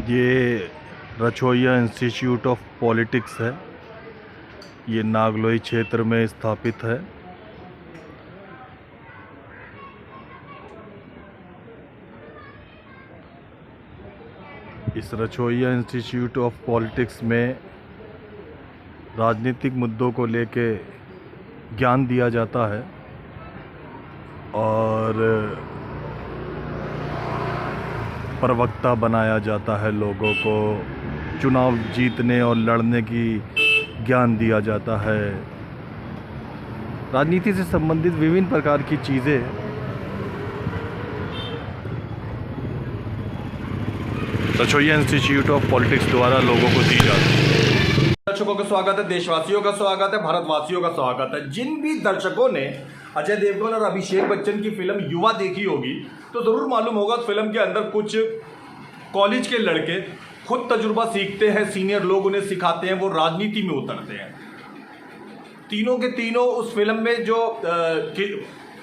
ये रछोइया institute of politics है। ये नागलोई क्षेत्र में स्थापित है। इस रछोइया इंस्टीट्यूट ऑफ पॉलिटिक्स में राजनीतिक मुद्दों को लेके ज्ञान दिया जाता है और प्रवक्ता बनाया जाता है। लोगों को चुनाव जीतने और लड़ने की ज्ञान दिया जाता है। राजनीति से संबंधित विभिन्न प्रकार की चीज़ें रछोइया इंस्टीट्यूट ऑफ पॉलिटिक्स द्वारा लोगों को दी जाती है। दर्शकों का स्वागत है, देशवासियों का स्वागत है, भारतवासियों का स्वागत है। जिन भी दर्शकों ने अजय देवगन और अभिषेक बच्चन की फिल्म युवा देखी होगी तो जरूर मालूम होगा उस फिल्म के अंदर कुछ कॉलेज के लड़के खुद तजुर्बा सीखते हैं, सीनियर लोग उन्हें सिखाते हैं, वो राजनीति में उतरते हैं। तीनों के तीनों उस फिल्म में जो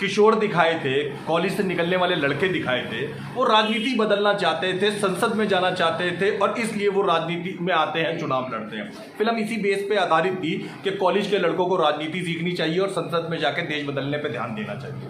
किशोर दिखाए थे, कॉलेज से निकलने वाले लड़के दिखाए थे, वो राजनीति बदलना चाहते थे, संसद में जाना चाहते थे और इसलिए वो राजनीति में आते हैं, चुनाव लड़ते हैं। फिल्म इसी बेस पे आधारित थी कि कॉलेज के लड़कों को राजनीति सीखनी चाहिए और संसद में जाकर देश बदलने पे ध्यान देना चाहिए।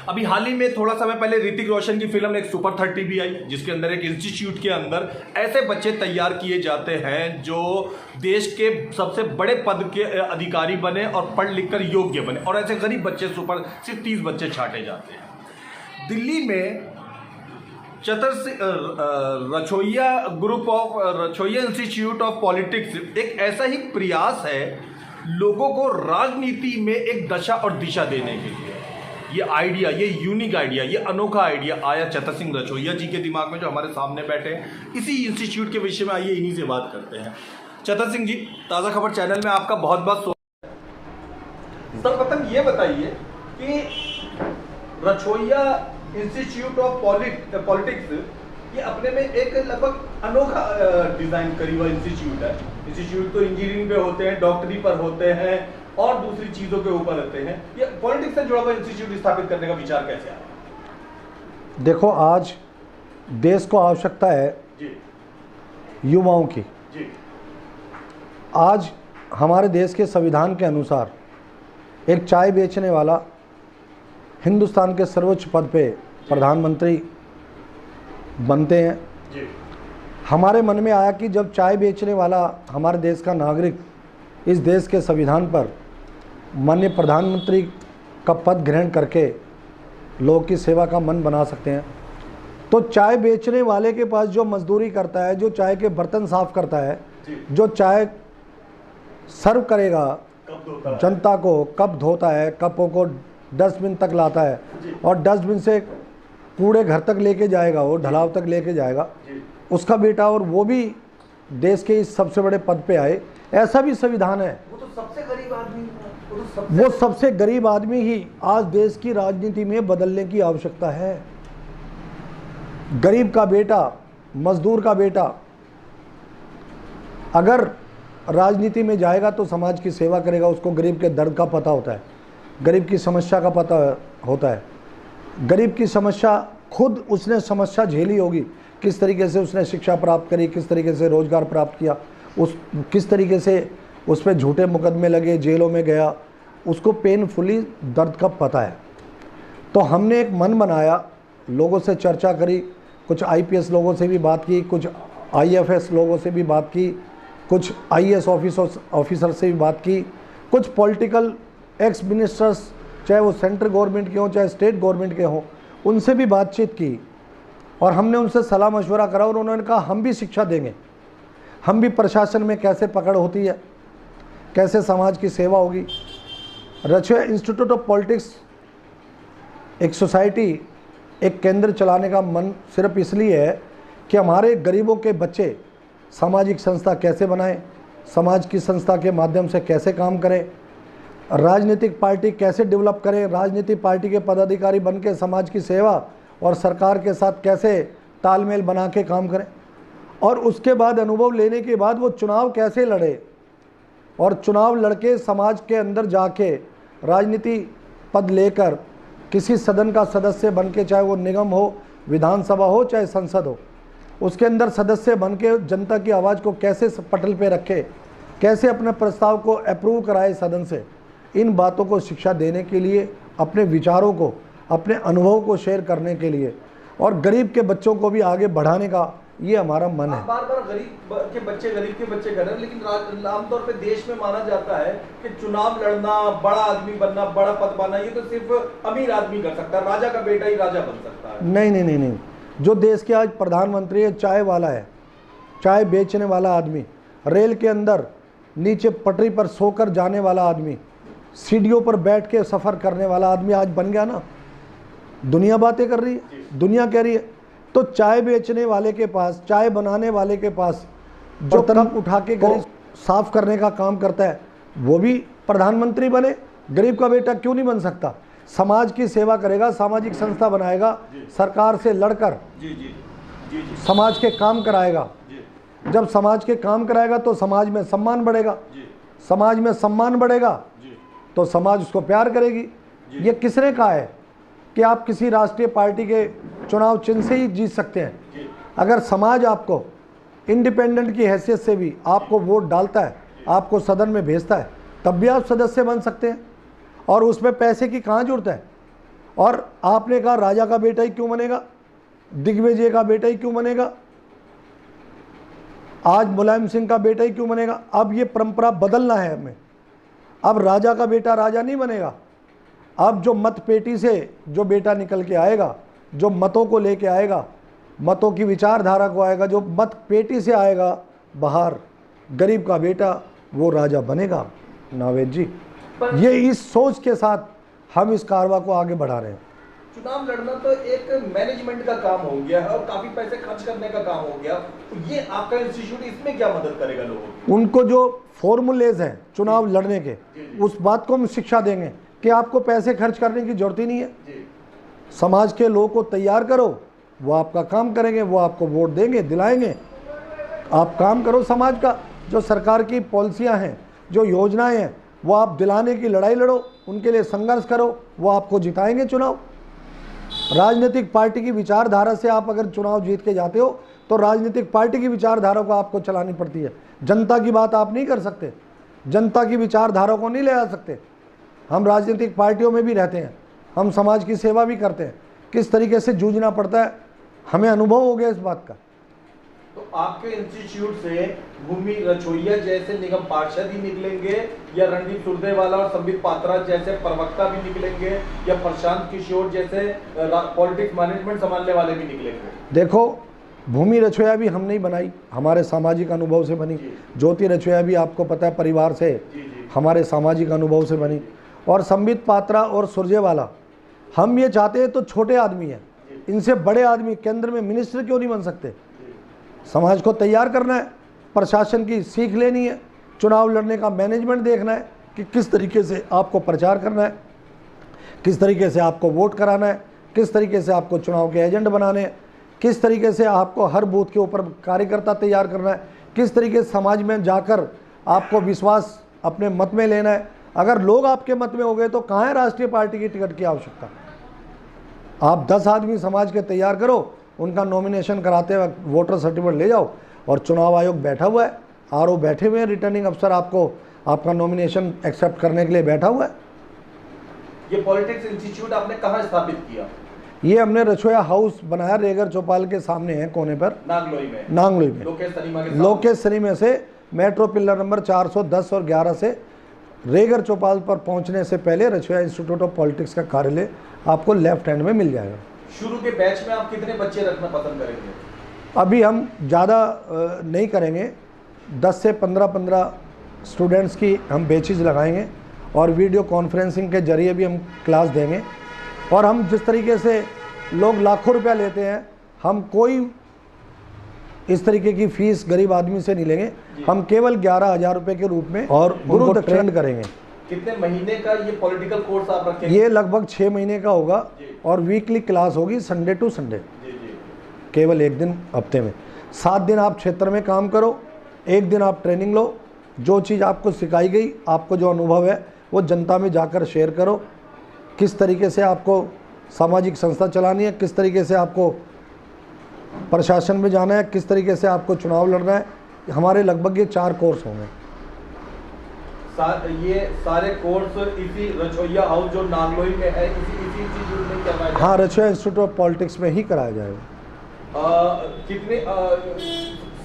अभी हाल ही में थोड़ा समय पहले ऋतिक रोशन की फिल्म एक सुपर 30 भी आई, जिसके अंदर एक इंस्टीट्यूट के अंदर ऐसे बच्चे तैयार किए जाते हैं जो देश के सबसे बड़े पद के अधिकारी बने और पढ़ लिख कर योग्य बने, और ऐसे गरीब बच्चे सुपर सिर्फ 30 बच्चे छांटे जाते हैं। दिल्ली में रछोइया इंस्टीट्यूट ऑफ पॉलिटिक्स एक ऐसा ही प्रयास है लोगों को राजनीति में एक दशा और दिशा देने के लिए। ये आइडिया, ये यूनिक आइडिया, ये अनोखा आइडिया आया चतर सिंह रछोइया जी के दिमाग में, जो हमारे सामने बैठे हैं। इसी इंस्टीट्यूट के विषय में आइए इन्हीं से बात करते हैं। चतर सिंह जी, ताज़ा खबर चैनल में आपका बहुत बहुत स्वागत है। सर्वप्रथम ये बताइए कि रछोइया इंस्टीट्यूट ऑफ पॉलिटिक्स ये अपने में एक लगभग अनोखा डिजाइन करी हुआ इंस्टीट्यूट है। इंस्टीट्यूट तो इंजीनियरिंग पे होते हैं, डॉक्टरी पर होते हैं और दूसरी चीजों के ऊपर रहते हैं। ये पॉलिटिक्स से जुड़ा हुआ इंस्टीट्यूट स्थापित करने का विचार कैसे आया? देखो, आज देश को आवश्यकता है जी युवाओं की। जी आज हमारे देश के संविधान के अनुसार एक चाय बेचने वाला हिंदुस्तान के सर्वोच्च पद पे प्रधानमंत्री बनते हैं। जी हमारे मन में आया कि जब चाय बेचने वाला हमारे देश का नागरिक इस देश के संविधान पर माननीय प्रधानमंत्री का पद ग्रहण करके लोगों की सेवा का मन बना सकते हैं, तो चाय बेचने वाले के पास जो मजदूरी करता है, जो चाय के बर्तन साफ करता है, जो चाय सर्व करेगा जनता को, कप धोता है, कपों को डस्टबिन तक लाता है और डस्टबिन से कूड़े घर तक लेके जाएगा, वो ढलाव तक लेके जाएगा, उसका बेटा, और वो भी देश के इस सबसे बड़े पद पे आए, ऐसा भी संविधान है। वो तो सबसे गरीब आदमी, वो सबसे गरीब आदमी ही आज देश की राजनीति में बदलने की आवश्यकता है। गरीब का बेटा, मजदूर का बेटा अगर राजनीति में जाएगा तो समाज की सेवा करेगा, उसको गरीब के दर्द का पता होता है, गरीब की समस्या का पता होता है। गरीब की समस्या खुद उसने समस्या झेली होगी, किस तरीके से उसने शिक्षा प्राप्त करी, किस तरीके से रोजगार प्राप्त किया, किस तरीके से उस पर झूठे मुकदमे लगे, जेलों में गया, उसको पेनफुली दर्द का पता है। तो हमने एक मन बनाया, लोगों से चर्चा करी, कुछ आईपीएस लोगों से भी बात की, कुछ आईएफएस लोगों से भी बात की, कुछ आईएएस ऑफिसर से भी बात की, कुछ पॉलिटिकल एक्स मिनिस्टर्स, चाहे वो सेंट्रल गवर्नमेंट के हों चाहे स्टेट गवर्नमेंट के हों, उनसे भी बातचीत की और हमने उनसे सलाह मशवरा करा और उन्होंने कहा हम भी शिक्षा देंगे, हम भी प्रशासन में कैसे पकड़ होती है, कैसे समाज की सेवा होगी। रछोइया इंस्टीट्यूट ऑफ पॉलिटिक्स एक सोसाइटी, एक केंद्र चलाने का मन सिर्फ इसलिए है कि हमारे गरीबों के बच्चे सामाजिक संस्था कैसे बनाएं, समाज की संस्था के माध्यम से कैसे काम करें, राजनीतिक पार्टी कैसे डेवलप करें, राजनीतिक पार्टी के पदाधिकारी बन के समाज की सेवा और सरकार के साथ कैसे तालमेल बना के काम करें, और उसके बाद अनुभव लेने के बाद वो चुनाव कैसे लड़े और चुनाव लड़के समाज के अंदर जाके राजनीति पद लेकर किसी सदन का सदस्य बन के, चाहे वो निगम हो, विधानसभा हो, चाहे संसद हो, उसके अंदर सदस्य बन के जनता की आवाज़ को कैसे पटल पे रखे, कैसे अपने प्रस्ताव को अप्रूव कराए सदन से, इन बातों को शिक्षा देने के लिए, अपने विचारों को, अपने अनुभव को शेयर करने के लिए और गरीब के बच्चों को भी आगे बढ़ाने का ये हमारा मन है। बार बार गरीब के बच्चे कर रहे हैं, लेकिन आमतौर पे देश में माना जाता है कि चुनाव लड़ना, बड़ा आदमी बनना, बड़ा पद पाना, ये तो सिर्फ अमीर आदमी कर सकता है, राजा का बेटा ही राजा बन सकता है। नहीं नहीं नहीं नहीं, जो देश के आज प्रधानमंत्री है, चाय वाला है, चाय बेचने वाला आदमी, रेल के अंदर नीचे पटरी पर सोकर जाने वाला आदमी, सीढ़ियों पर बैठ के सफ़र करने वाला आदमी आज बन गया ना। दुनिया बातें कर रही है, दुनिया कह रही है। तो चाय बेचने वाले के पास, चाय बनाने वाले के पास जो कप उठा के गरीब साफ करने का काम करता है, वो भी प्रधानमंत्री बने। गरीब का बेटा क्यों नहीं बन सकता? समाज की सेवा करेगा, सामाजिक संस्था बनाएगा, सरकार से लड़कर समाज के काम कराएगा। जब समाज के काम कराएगा तो समाज में सम्मान बढ़ेगा, समाज में सम्मान बढ़ेगा तो समाज उसको प्यार करेगी। ये किसने कहा है कि आप किसी राष्ट्रीय पार्टी के चुनाव चिन्ह से ही जीत सकते हैं? अगर समाज आपको इंडिपेंडेंट की हैसियत से भी आपको वोट डालता है, आपको सदन में भेजता है, तब भी आप सदस्य बन सकते हैं। और उसमें पैसे की कहाँ जरूरत है? और आपने कहा राजा का बेटा ही क्यों बनेगा, दिग्विजय का बेटा ही क्यों बनेगा, आज मुलायम सिंह का बेटा ही क्यों बनेगा? अब ये परंपरा बदलना है हमें। अब राजा का बेटा राजा नहीं बनेगा। अब जो मत पेटी से जो बेटा निकल के आएगा, जो मतों को लेके आएगा, मतों की विचारधारा को आएगा, जो मत पेटी से आएगा बाहर, गरीब का बेटा वो राजा बनेगा। नावेद जी, ये इस सोच के साथ हम इस कारवा को आगे बढ़ा रहे हैं। चुनाव लड़ना तो एक मैनेजमेंट का काम हो गया है और काफी पैसे खर्च करने का काम हो गया, तो ये आपका इंस्टीट्यूट इसमें क्या मदद करेगा लोगों की? उनको जो फॉर्मूलेज हैं चुनाव लड़ने के, उस बात को हम शिक्षा देंगे कि आपको पैसे खर्च करने की जरूरत ही नहीं है। समाज के लोगों को तैयार करो, वो आपका काम करेंगे, वो आपको वोट देंगे, दिलाएंगे। आप काम करो समाज का, जो सरकार की पॉलिसियां हैं, जो योजनाएं हैं, वो आप दिलाने की लड़ाई लड़ो, उनके लिए संघर्ष करो, वो आपको जिताएंगे चुनाव। राजनीतिक पार्टी की विचारधारा से आप अगर चुनाव जीत के जाते हो तो राजनीतिक पार्टी की विचारधारा को आपको चलानी पड़ती है। जनता की बात आप नहीं कर सकते, जनता की विचारधारा को नहीं ले आ सकते। हम राजनीतिक पार्टियों में भी रहते हैं, हम समाज की सेवा भी करते हैं, किस तरीके से जूझना पड़ता है हमें अनुभव हो गया इस बात का। तो आपके इंस्टीट्यूट से भूमि रछोइया जैसे निगम पार्षद ही निकलेंगे, या रणदीप सुरजेवाला और संबित पात्रा जैसे प्रवक्ता भी निकलेंगे, या प्रशांत किशोर जैसे पॉलिटिक्स मैनेजमेंट संभालने वाले भी निकलेंगे? देखो, भूमि रछोइया भी हम नहीं बनाई, हमारे सामाजिक अनुभव से बनी। ज्योति रछोइया भी आपको पता है परिवार से, हमारे सामाजिक अनुभव से बनी। और संबित पात्रा और सुरजेवाला, हम ये चाहते हैं तो छोटे आदमी हैं, इनसे बड़े आदमी केंद्र में मिनिस्टर क्यों नहीं बन सकते? समाज को तैयार करना है, प्रशासन की सीख लेनी है, चुनाव लड़ने का मैनेजमेंट देखना है कि किस तरीके से आपको प्रचार करना है, किस तरीके से आपको वोट कराना है, किस तरीके से आपको चुनाव के एजेंट बनाने हैं, किस तरीके से आपको हर बूथ के ऊपर कार्यकर्ता तैयार करना है, किस तरीके से समाज में जाकर आपको विश्वास अपने मत में लेना है। अगर लोग आपके मत में हो गए तो कहाँ है राष्ट्रीय पार्टी की टिकट की आवश्यकता? आप 10 आदमी समाज के तैयार करो, उनका नॉमिनेशन कराते वक्त वोटर सर्टिफिकेट ले जाओ, और चुनाव आयोग बैठा हुआ है, आरओ बैठे हुए हैं, रिटर्निंग अफसर आपको आपका नॉमिनेशन एक्सेप्ट करने के लिए बैठा हुआ है। ये पॉलिटिक्स इंस्टीट्यूट आपने कहाँ स्थापित किया? ये हमने रछोइया हाउस बनाया, रेगर चौपाल के सामने है, कोने पर, नांगलोई में लोकेश सनीमा से मेट्रो पिलर नंबर 410 और 11 से रेगर चौपाल पर पहुंचने से पहले रछोइया इंस्टीट्यूट ऑफ पॉलिटिक्स का कार्यालय आपको लेफ्ट हैंड में मिल जाएगा। शुरू के बैच में आप कितने बच्चे रखना पसंद करेंगे? अभी हम ज़्यादा नहीं करेंगे, 10 से 15 स्टूडेंट्स की हम बैचेज लगाएंगे और वीडियो कॉन्फ्रेंसिंग के जरिए भी हम क्लास देंगे। और हम जिस तरीके से लोग लाखों रुपया लेते हैं, हम कोई इस तरीके की फीस गरीब आदमी से नहीं लेंगे, हम केवल 11,000 रुपये के रूप में और गुरु ट्रेंड करेंगे। कितने महीने का ये पॉलिटिकल कोर्स आप रखेंगे? ये लगभग 6 महीने का होगा और वीकली क्लास होगी, संडे टू संडे, केवल एक दिन हफ्ते में। 7 दिन आप क्षेत्र में काम करो, 1 दिन आप ट्रेनिंग लो, जो चीज़ आपको सिखाई गई, आपको जो अनुभव है वो जनता में जाकर शेयर करो। किस तरीके से आपको सामाजिक संस्था चलानी है, किस तरीके से आपको प्रशासन में जाना है, किस तरीके से आपको चुनाव लड़ना है, हमारे लगभग ये 4 कोर्स होंगे। ये सारे कोर्स इसी रसोइया हाउस जो नागलोई में है, इसी इंस्टीट्यूट में करवाए जाएंगे? हाँ, रशिया इंस्टीट्यूट ऑफ पॉलिटिक्स में ही कराया जाएगा। कितने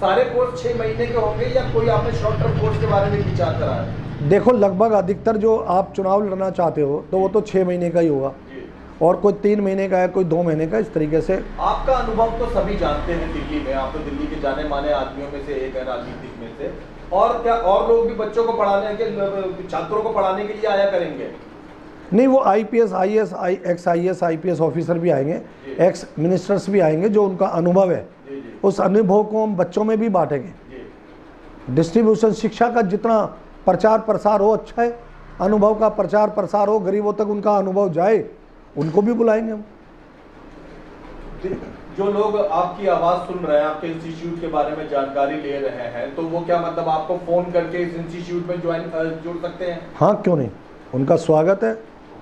सारे कोर्स 6 महीने के होंगे या कोई आपने शॉर्ट टर्म कोर्स के बारे में विचार करा है? देखो, लगभग अधिकतर जो आप चुनाव लड़ना चाहते हो तो वो तो 6 महीने का ही होगा, और कोई 3 महीने का है, कोई 2 महीने का, इस तरीके से। आपका अनुभव तो सभी जानते हैं दिल्ली में, आप तो दिल्ली के जाने माने आदमियों में से एक है, राजनीतिक में से। और क्या और लोग भी बच्चों को पढ़ाने के, छात्रों को पढ़ाने के लिए आया करेंगे? नहीं, वो IPS, IAS, x IAS IPS officer भी आएंगे, एक्स मिनिस्टर्स भी आएंगे, जो उनका अनुभव है उस अनुभव को हम बच्चों में भी बांटेंगे। डिस्ट्रीब्यूशन, शिक्षा का जितना प्रचार प्रसार हो अच्छा है, अनुभव का प्रचार प्रसार हो, गरीबों तक उनका अनुभव जाए, उनको भी बुलाएंगे हम। जो लोग आपकी आवाज़ सुन रहे हैं, आपके इंस्टीट्यूट के बारे में जानकारी ले रहे हैं, तो वो क्या मतलब आपको फ़ोन करके इस इंस्टीट्यूट में जुड़ सकते हैं? हाँ, क्यों नहीं, उनका स्वागत है,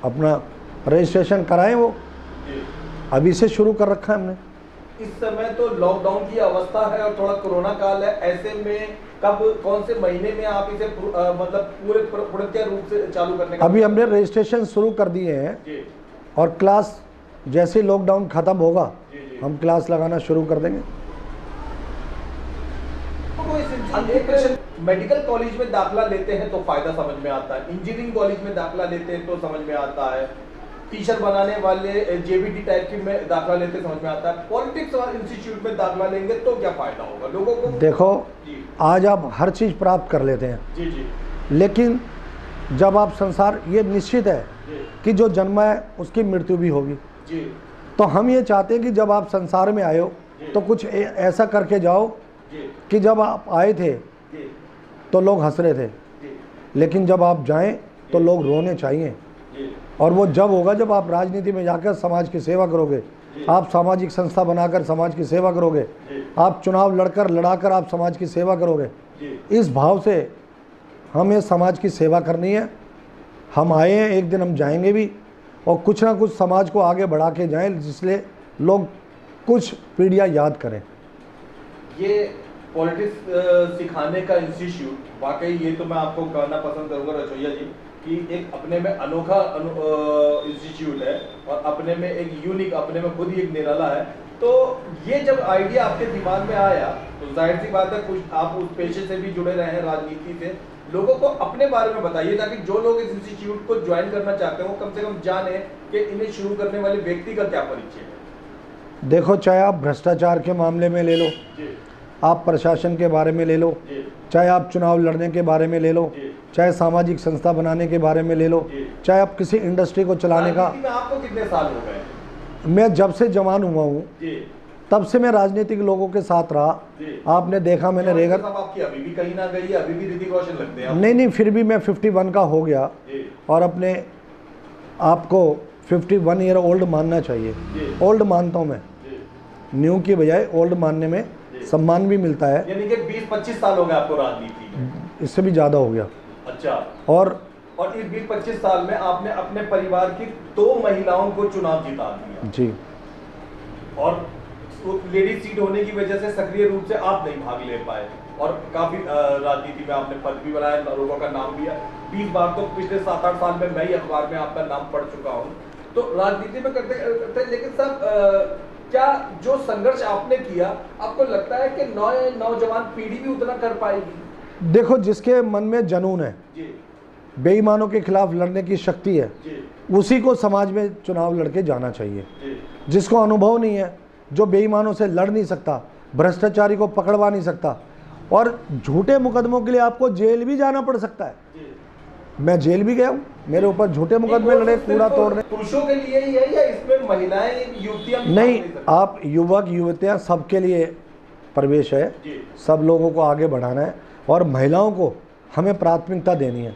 अपना रजिस्ट्रेशन कराएं। वो अभी से शुरू कर रखा है हमने। इस समय तो लॉकडाउन की अवस्था है और थोड़ा कोरोना काल है, ऐसे में कब, कौन से महीने में आप इसे मतलब पूरे पूर्णतः रूप से चालू करने का? अभी हमने रजिस्ट्रेशन शुरू कर दिए हैं, और क्लास जैसे लॉकडाउन खत्म होगा हम क्लास लगाना शुरू कर देंगे। मेडिकल कॉलेज में दाखिला लेते हैं तो फायदा समझ में आता है, इंजीनियरिंग कॉलेज में दाखिला लेते हैं तो समझ में आता है, टीचर बनाने वाले JBT टाइप की में दाखिला लेते समझ में आता है, पॉलिटिक्स और इंस्टीट्यूट में दाखिला लेंगे तो क्या फायदा होगा लोगों को? देखो, आज आप हर चीज़ प्राप्त कर लेते हैं जी, लेकिन जब आप संसार, ये निश्चित है कि जो जन्मा है उसकी मृत्यु भी होगी जी। तो हम ये चाहते हैं कि जब आप संसार में आए हो तो कुछ ऐसा करके जाओ कि जब आप आए थे तो लोग हंस रहे थे, लेकिन जब आप जाएं तो लोग रोने चाहिए। और वो जब होगा जब आप राजनीति में जाकर समाज की सेवा करोगे, आप सामाजिक संस्था बनाकर समाज की सेवा करोगे, आप चुनाव लड़ाकर आप समाज की सेवा करोगे। इस भाव से हमें समाज की सेवा करनी है। हम आए हैं, एक दिन हम जाएंगे भी, और कुछ ना कुछ समाज को आगे बढ़ा के जाएं, जिसलिए लोग कुछ पीढ़ियां याद करें। ये पॉलिटिक्स सिखाने का इंस्टीट्यूट, वाकई ये तो मैं आपको कहना पसंद करूँगा रसोइया जी कि एक अपने में अनोखा इंस्टीट्यूट है और अपने में एक यूनिक, अपने में खुद ही एक निराला है। तो ये जब आइडिया आपके दिमाग में आया तो जाहिर सी बात है कुछ आप उस पेशे से भी जुड़े रहे हैं, राजनीति से। लोगों को अपने बारे में बताइए ताकि जो लोग इस इंस्टीट्यूट को ज्वाइन करना चाहते हैं वो कम से कम जाने कि इन्हें शुरू करने वाले व्यक्ति का क्या परिचय है। देखो, चाहे आप भ्रष्टाचार के मामले में ले लो, आप प्रशासन के बारे में ले लो, चाहे आप चुनाव लड़ने के बारे में ले लो, चाहे सामाजिक संस्था बनाने के बारे में ले लो, चाहे आप किसी इंडस्ट्री को चलाने का। आपको कितने साल हो गए? मैं जब से जवान हुआ हूँ तब से मैं राजनीतिक लोगों के साथ रहा। आपने देखा, मैंने रेगर आपकी अभी भी कहीं ना गई, अभी भी ऋतिक रोशन लगते हैं। नहीं, फिर भी मैं 51 का हो गया और अपने आपको 51 ईयर ओल्ड मानना चाहिए। ओल्ड मानता हूँ मैं, न्यू की बजाय ओल्ड मानने में सम्मान भी मिलता है। यानी कि 20-25 साल हो गए आपको राजनीति में? इससे भी ज़्यादा हो गया। अच्छा। और इस 20-25 साल में आपने अपने परिवार की 2 महिलाओं को चुनाव जिता दिया जी, और लेडीज सीट होने की वजह से सक्रिय रूप से आप नहीं भाग ले पाए और काफी राजनीति में आपने पद भी बनाया, लोगों का नाम लिया 20 बार। तो पिछले 7-8 साल में मैं ही अखबार में आपका नाम पढ़ चुका हूँ। तो राजनीति में करते लेकिन सब क्या जो संघर्ष आपने किया, आपको लगता है कि नौजवान पीढ़ी भी उतना कर पाएगी? देखो, जिसके मन में जुनून है, बेईमानों के खिलाफ लड़ने की शक्ति है, उसी को समाज में चुनाव लड़के जाना चाहिए। जिसको अनुभव नहीं है, जो बेईमानों से लड़ नहीं सकता, भ्रष्टाचारी को पकड़वा नहीं सकता, और झूठे मुकदमों के लिए आपको जेल भी जाना पड़ सकता है। मैं जेल भी गया हूँ, मेरे ऊपर झूठे मुकदमे लड़े, कूड़ा तोड़ने। पुरुषों के लिए ही है या इसमें महिलाएं, युवतियां? नहीं, आप युवक युवतियां सबके लिए प्रवेश है, सब लोगों को आगे बढ़ाना है, और महिलाओं को हमें प्राथमिकता देनी है,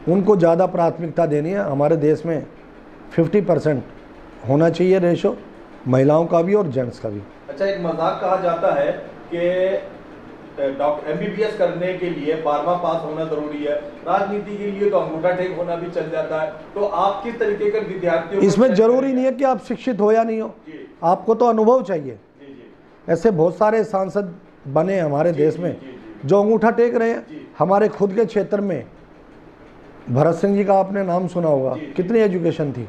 उनको ज़्यादा प्राथमिकता देनी है। हमारे देश में 50% होना चाहिए रेशो, महिलाओं का भी और जेंट्स का भी। अच्छा, एक मजाक कहा जाता है कि डॉक्टर MBBS करने के लिए 12वां पास होना जरूरी है, राजनीति के लिए तो अंगूठा टेक होना भी चल जाता है। तो आप किस तरीके के विद्यार्थियों? इसमें जरूरी नहीं है कि आप शिक्षित हो या नहीं हो, आपको तो अनुभव चाहिए। जी जी ऐसे बहुत सारे सांसद बने हमारे देश में जो अंगूठा टेक रहे हैं। हमारे खुद के क्षेत्र में भरत सिंह जी का आपने नाम सुना होगा, कितनी एजुकेशन थी।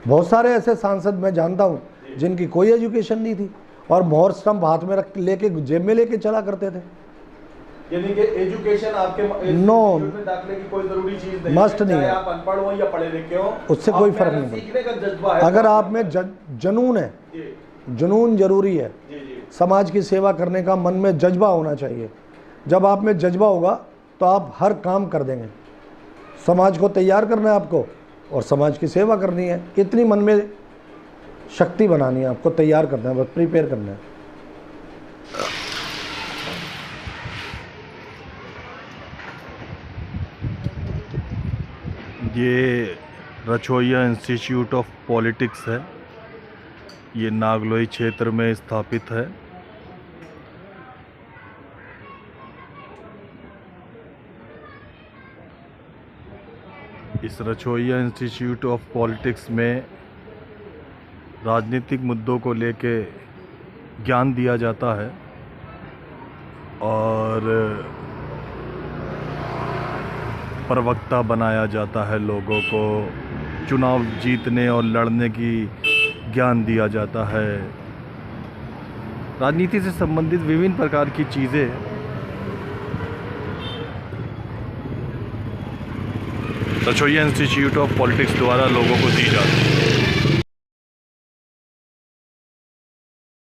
बहुत सारे ऐसे सांसद मैं जानता हूँ जिनकी कोई एजुकेशन नहीं थी और मोहर स्टंप हाथ में रख लेके जेब में लेके चला करते थे। यानी कि एजुकेशन आपके नो, इंस्टीट्यूट में दाखिले की कोई जरूरी चीज नहीं मस्ट है, नहीं चाहे है। आप अनपढ़ हो या पढ़े लिखे हो, उससे कोई आप फर्क में नहीं पड़ता। सीखने का जज्बा है। अगर आप में जुनून है, जी जुनून जरूरी है। जी जी समाज की सेवा करने का मन में जज्बा होना चाहिए। जब आप में जज्बा होगा तो आप हर काम कर देंगे। समाज को तैयार करना है आपको और समाज की सेवा करनी है। इतनी मन में शक्ति बनानी है, आपको तैयार करना है, बस प्रिपेयर करना है। ये रछोइया इंस्टीट्यूट ऑफ पॉलिटिक्स है। ये नागलोई क्षेत्र में स्थापित है। इस रछोइया इंस्टीट्यूट ऑफ पॉलिटिक्स में राजनीतिक मुद्दों को लेके ज्ञान दिया जाता है और प्रवक्ता बनाया जाता है। लोगों को चुनाव जीतने और लड़ने की ज्ञान दिया जाता है। राजनीति से संबंधित विभिन्न प्रकार की चीज़ें रछोइया इंस्टीट्यूट ऑफ पॉलिटिक्स द्वारा लोगों को दी जाती है।